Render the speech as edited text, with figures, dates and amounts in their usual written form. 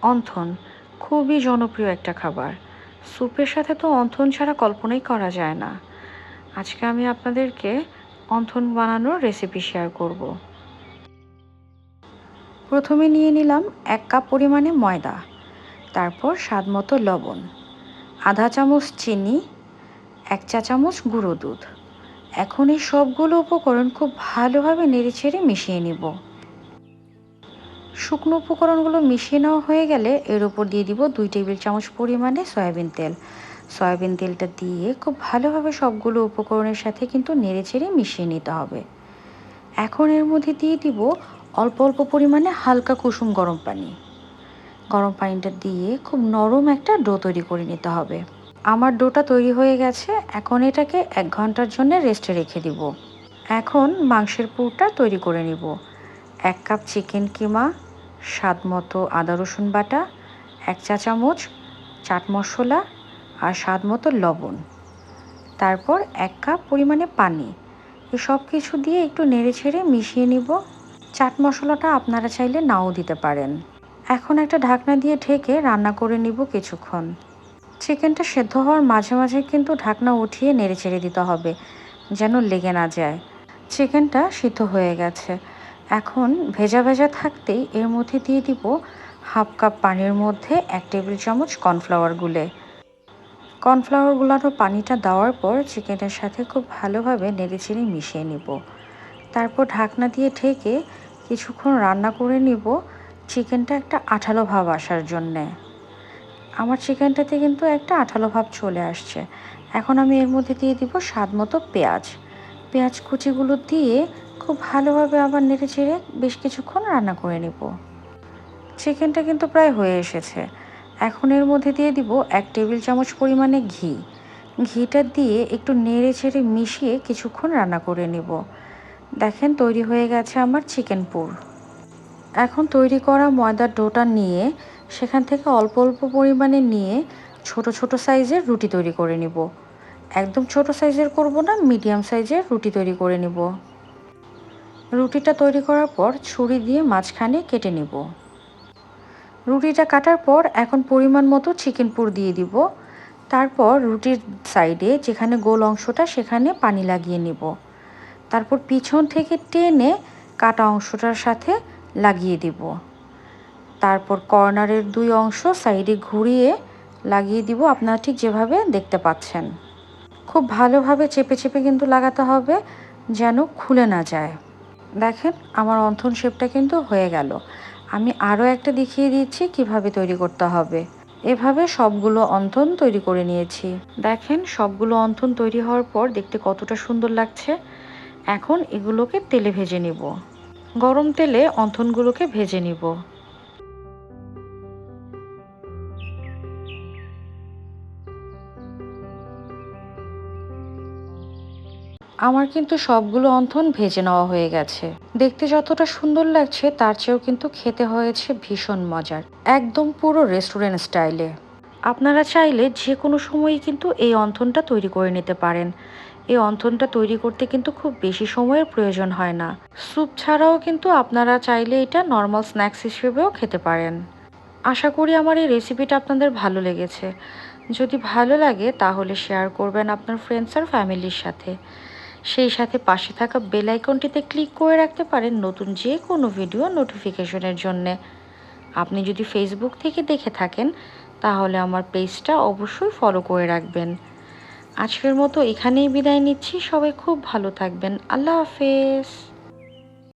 Wonton খুবই জনপ্রিয় একটা খাবার। স্যুপের সাথে তো অন্থন ছাড়া কল্পনাই করা যায় না। আজকে আমি আপনাদেরকে অন্থন বানানোর রেসিপি শেয়ার করব। প্রথমে নিয়ে নিলাম 1 কাপ পরিমাণে ময়দা, তারপর স্বাদমতো লবণ, আধা চামচ চিনি, 1 চা চামচ গুঁড়ো দুধ। এখন এই সবগুলো উপকরণ খুব ভালোভাবে নেড়েচেড়ে মিশিয়ে নিব। শুকনো উপকরণগুলো মিশিয়ে নেওয়া হয়ে গেলে এর উপর দিয়ে দিব 2 টেবিল চামচ পরিমাণে সয়াবিন তেল। সয়াবিন তেলটা দিয়ে খুব ভালোভাবে সবগুলো উপকরণের সাথে কিন্তু নেড়েচেড়ে মিশিয়ে নিতে হবে। এখন এর মধ্যে দিয়ে দিব অল্প অল্প পরিমাণে হালকা কুসুম গরম পানি। গরম পানিটা দিয়ে খুব নরম একটা ডো তৈরি করে নিতে হবে। আমার ডোটা তৈরি হয়ে গেছে। এখন এটাকে 1 ঘন্টার জন্য রেস্টে রেখে দিব। এখন মাংসের পুরটা তৈরি করে নিব। 1 কাপ চিকেন কিমা, স্বাদ মতো আদা রসুন বাটা, 1 চা চামচ চাট মশলা আর স্বাদ মতো লবণ, তারপর 1 কাপ পরিমাণে পানি। এই সব কিছু দিয়ে একটু নেড়েচেড়ে মিশিয়ে নিব। চাট মশলাটা আপনারা চাইলে নাও দিতে পারেন। এখন একটা ঢাকনা দিয়ে ঢেকে রান্না করে নিব কিছুক্ষণ। চিকেনটা সেদ্ধ হওয়ার মাঝে মাঝে কিন্তু ঢাকনা উঠিয়ে নেড়েচেড়ে দিতে হবে, যেন লেগে না যায়। চিকেনটা সিদ্ধ হয়ে গেছে। এখন ভেজা ভেজা থাকতেই এর মধ্যে দিয়ে দিব হাফ কাপ পানির মধ্যে 1 টেবিল চামচ কর্নফ্লাওয়ার গুলে। কর্নফ্লাওয়ার গুলানো পানিটা দেওয়ার পর চিকেনের সাথে খুব ভালোভাবে নেড়েচেড়ে মিশিয়ে নিব। তারপর ঢাকনা দিয়ে ঢেকে কিছুক্ষণ রান্না করে নিব, চিকেনটা একটা আঠালো ভাব আসার জন্যে। আমার চিকেনটাতে কিন্তু একটা আঠালো ভাব চলে আসছে। এখন আমি এর মধ্যে দিয়ে দিব স্বাদ মতো পেঁয়াজ। পেঁয়াজ কুচিগুলো দিয়ে খুব ভালোভাবে আবার নেড়েচেড়ে বেশ কিছুক্ষণ রান্না করে নিব। চিকেনটা কিন্তু প্রায় হয়ে এসেছে। এখন এর মধ্যে দিয়ে দিব 1 টেবিল চামচ পরিমাণে ঘি। ঘিটা দিয়ে একটু নেড়েচেড়ে মিশিয়ে কিছুক্ষণ রান্না করে নিব। দেখেন তৈরি হয়ে গেছে আমার চিকেন পুর। এখন তৈরি করা ময়দার ডোটা নিয়ে সেখান থেকে অল্প অল্প পরিমাণে নিয়ে ছোট ছোট সাইজের রুটি তৈরি করে নিব। একদম ছোট সাইজের করব না, মিডিয়াম সাইজের রুটি তৈরি করে নিব। রুটিটা তৈরি করার পর ছুরি দিয়ে মাঝখানে কেটে নিব। রুটিটা কাটার পর এখন পরিমাণ মতো চিকেন পুর দিয়ে দিব। তারপর রুটির সাইডে যেখানে গোল অংশটা সেখানে পানি লাগিয়ে নিব। তারপর পিছন থেকে টেনে কাটা অংশটার সাথে লাগিয়ে দিব। তারপর কর্নারের 2 অংশ সাইডে ঘুরিয়ে লাগিয়ে দিব, আপনারা ঠিক যেভাবে দেখতে পাচ্ছেন। খুব ভালোভাবে চেপে চেপে কিন্তু লাগাতে হবে, যেন খুলে না যায়। দেখেন আমার অন্থন শেপটা কিন্তু হয়ে গেল। আমি আরও একটা দেখিয়ে দিচ্ছি কিভাবে তৈরি করতে হবে। এভাবে সবগুলো অন্থন তৈরি করে নিয়েছি। দেখেন সবগুলো অন্থন তৈরি হওয়ার পর দেখতে কতটা সুন্দর লাগছে। এখন এগুলোকে তেলে ভেজে নিব। গরম তেলে অন্থনগুলোকে ভেজে নিব। আমার কিন্তু সবগুলো অন্থন ভেজে নেওয়া হয়ে গেছে। দেখতে যতটা সুন্দর লাগছে তার চেয়েও কিন্তু খেতে হয়েছে ভীষণ মজার, একদম পুরো রেস্টুরেন্ট স্টাইলে। আপনারা চাইলে যে কোনো সময়ই কিন্তু এই অন্থনটা তৈরি করে নিতে পারেন। এই অন্থনটা তৈরি করতে কিন্তু খুব বেশি সময়ের প্রয়োজন হয় না। স্যুপ ছাড়াও কিন্তু আপনারা চাইলে এটা নর্মাল স্ন্যাক্স হিসেবেও খেতে পারেন। আশা করি আমার এই রেসিপিটা আপনাদের ভালো লেগেছে। যদি ভালো লাগে তাহলে শেয়ার করবেন আপনার ফ্রেন্ডস আর ফ্যামিলির সাথে। সেই সাথে পাশে থাকা বেল আইকনটিতে ক্লিক করে রাখতে পারেন নতুন যে কোনো ভিডিও নোটিফিকেশনের জন্যে। আপনি যদি ফেসবুক থেকে দেখে থাকেন তাহলে আমার পেজটা অবশ্যই ফলো করে রাখবেন। আজকের মতো এখানেই বিদায় নিচ্ছি। সবাই খুব ভালো থাকবেন। আল্লাহ হাফেজ।